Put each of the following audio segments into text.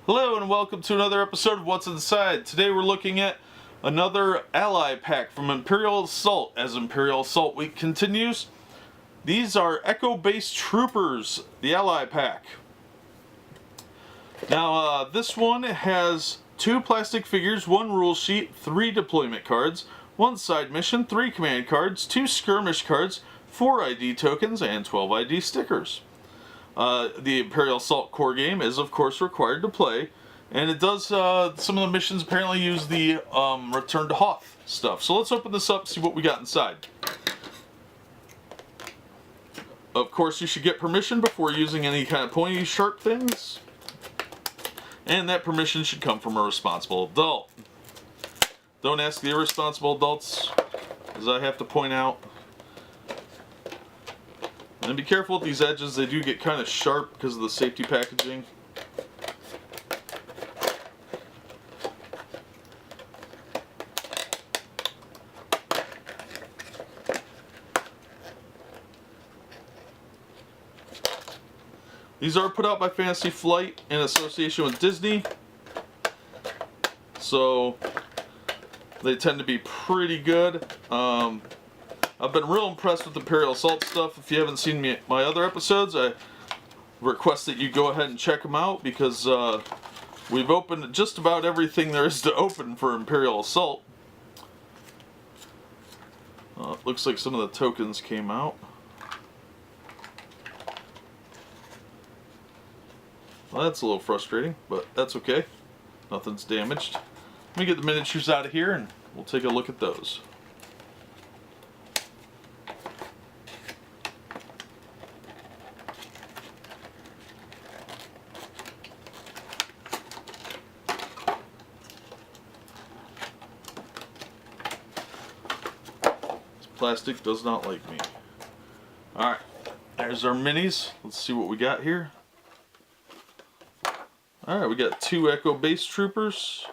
Hello and welcome to another episode of What's Inside. Today we're looking at another ally pack from Imperial Assault as Imperial Assault Week continues. These are Echo-based Troopers, the ally pack. Now this one has 2 plastic figures, 1 rule sheet, 3 deployment cards, 1 side mission, 3 command cards, 2 skirmish cards, 4 ID tokens, and 12 ID stickers. The Imperial Assault core game is, of course, required to play, and it does, some of the missions apparently use the Return to Hoth stuff. So let's open this up and see what we got inside. Of course, you should get permission before using any kind of pointy, sharp things, and that permission should come from a responsible adult. Don't ask the irresponsible adults, as I have to point out. And be careful with these edges, they do get kind of sharp because of the safety packaging. These are put out by Fantasy Flight in association with Disney, so they tend to be pretty good. I've been real impressed with the Imperial Assault stuff. If you haven't seen my other episodes, I request that you go ahead and check them out because we've opened just about everything there is to open for Imperial Assault. It looks like some of the tokens came out. Well, that's a little frustrating, but that's okay. Nothing's damaged. Let me get the miniatures out of here and we'll take a look at those. Plastic does not like me. Alright, there's our minis. Let's see what we got here. Alright, we got 2 Echo-based Troopers.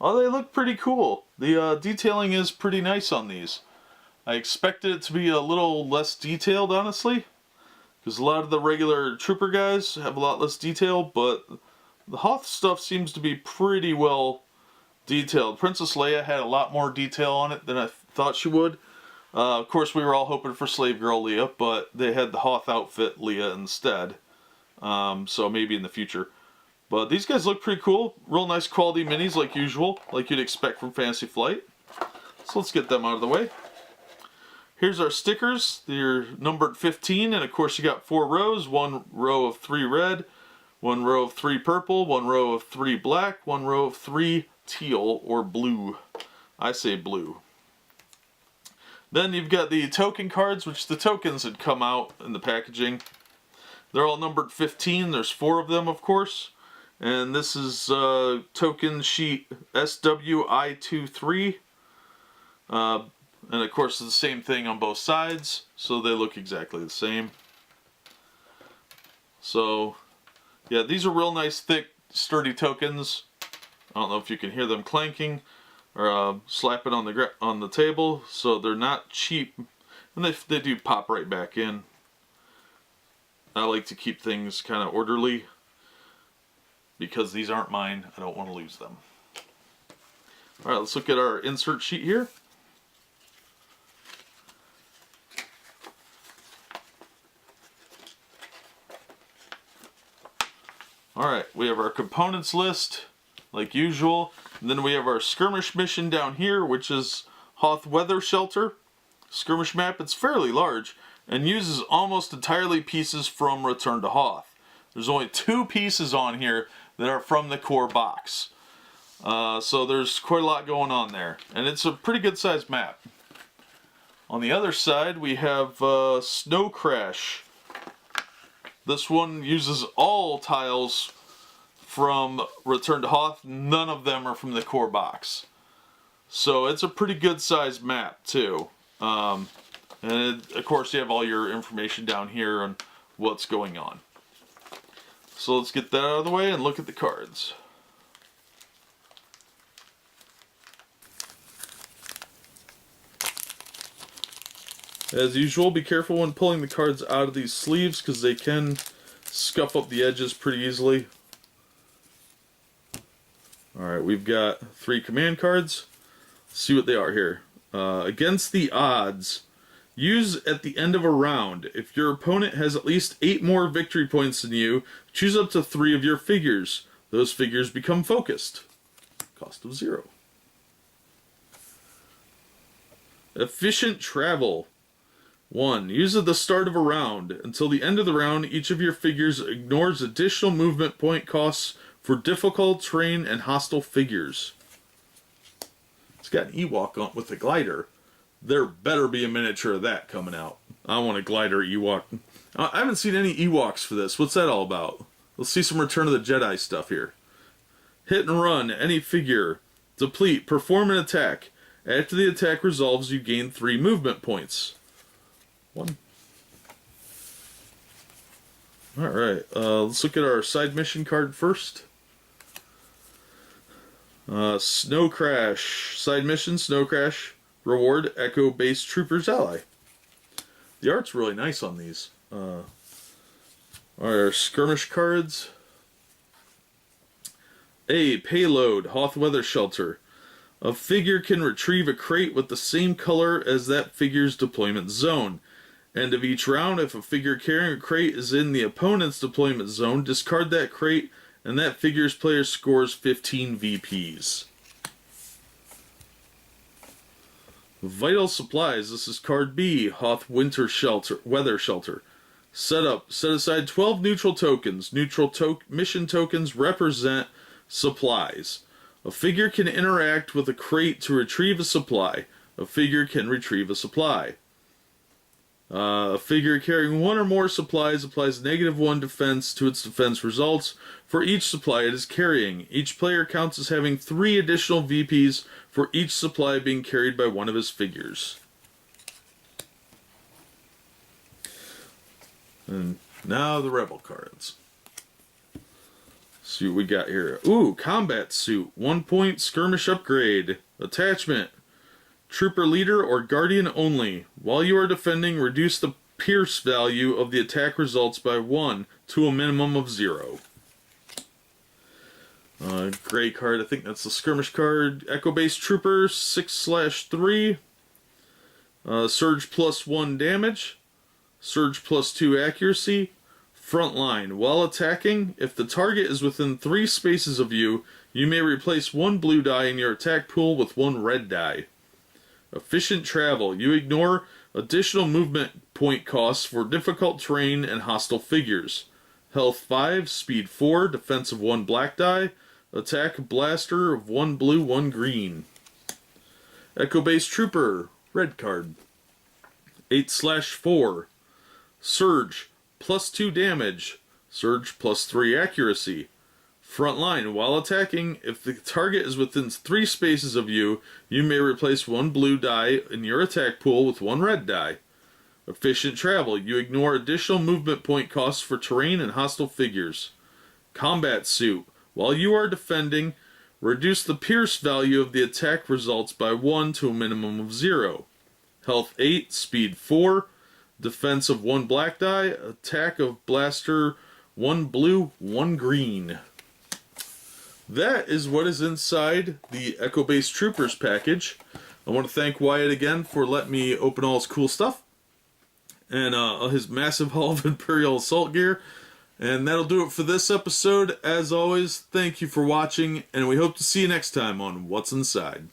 Oh, they look pretty cool. The detailing is pretty nice on these. I expected it to be a little less detailed, honestly, because a lot of the regular Trooper guys have a lot less detail, but the Hoth stuff seems to be pretty well detailed. Princess Leia had a lot more detail on it than I thought she would. Of course, we were all hoping for Slave Girl Leia, but they had the Hoth outfit Leia instead. So maybe in the future. But these guys look pretty cool. Real nice quality minis like usual, like you'd expect from Fantasy Flight. So let's get them out of the way. Here's our stickers. They're numbered 15, and of course you got 4 rows. 1 row of 3 red, 1 row of 3 purple, 1 row of 3 black, 1 row of 3 teal or blue. I say blue. Then you've got the token cards, which the tokens had come out in the packaging. They're all numbered 15. There's 4 of them, of course. And this is token sheet SWI23. And of course, it's the same thing on both sides, so they look exactly the same. So, yeah, these are real nice, thick, sturdy tokens. I don't know if you can hear them clanking or slapping on the table, so they're not cheap, and they do pop right back in. I like to keep things kind of orderly because these aren't mine. I don't want to lose them. All right, let's look at our insert sheet here. All right, we have our components list, like usual. And then we have our skirmish mission down here, which is Hoth Weather Shelter. Skirmish map, it's fairly large, and uses almost entirely pieces from Return to Hoth. There's only 2 pieces on here that are from the core box. So there's quite a lot going on there. And it's a pretty good sized map. On the other side, we have Snow Crash. This one uses all tiles from Return to Hoth. None of them are from the core box. So it's a pretty good sized map too. And of course you have all your information down here on what's going on. So let's get that out of the way and look at the cards. As usual, be careful when pulling the cards out of these sleeves because they can scuff up the edges pretty easily. Alright, we've got 3 command cards. Let's see what they are here. Against the odds, use at the end of a round. If your opponent has at least 8 more victory points than you, choose up to 3 of your figures. Those figures become focused. Cost of 0. Efficient travel. 1. Use at the start of a round. Until the end of the round, each of your figures ignores additional movement point costs for difficult terrain and hostile figures. It's got an Ewok on with a glider. There better be a miniature of that coming out. I want a glider Ewok. I haven't seen any Ewoks for this. What's that all about? Let's see some Return of the Jedi stuff here. Hit and run any figure. Deplete. Perform an attack. After the attack resolves, you gain 3 movement points. 1. Alright, let's look at our side mission card first. Snow Crash. Side mission, Snow Crash. Reward, Echo Base Trooper's Ally. The art's really nice on these. Our skirmish cards. A. Payload, Hoth Weather Shelter. A figure can retrieve a crate with the same color as that figure's deployment zone. End of each round, if a figure carrying a crate is in the opponent's deployment zone, discard that crate, and that figure's player scores 15 VPs. Vital Supplies. This is card B. Hoth Weather Shelter. Setup. Set aside 12 neutral tokens. Neutral mission tokens represent supplies. A figure can interact with a crate to retrieve a supply. A figure can retrieve a supply. A figure carrying 1 or more supplies applies -1 defense to its defense results for each supply it is carrying. Each player counts as having 3 additional VPs for each supply being carried by one of his figures. And now the Rebel cards. See what we got here. Ooh, Combat Suit. 1 point skirmish upgrade. Attachment. Trooper Leader or Guardian only. While you are defending, reduce the pierce value of the attack results by 1 to a minimum of 0. Gray card, I think that's the skirmish card. Echo Base Trooper, 6/3. Surge +1 damage. Surge +2 accuracy. Frontline. While attacking, if the target is within 3 spaces of you, you may replace 1 blue die in your attack pool with 1 red die. Efficient travel. You ignore additional movement point costs for difficult terrain and hostile figures. Health 5, Speed 4, Defense of 1 black die, Attack Blaster of 1 blue, 1 green. Echo Base Trooper, red card. 8/4. Surge, +2 damage. Surge +3 accuracy. Frontline. While attacking, if the target is within 3 spaces of you, you may replace 1 blue die in your attack pool with 1 red die. Efficient travel. You ignore additional movement point costs for terrain and hostile figures. Combat Suit. While you are defending, reduce the pierce value of the attack results by 1 to a minimum of 0. Health 8, Speed 4, Defense of 1 black die, Attack of Blaster 1 blue, 1 green. That is what is inside the Echo Base Troopers package. I want to thank Wyatt again for letting me open all his cool stuff. And his massive haul of Imperial Assault gear. And that'll do it for this episode. As always, thank you for watching, and we hope to see you next time on What's Inside.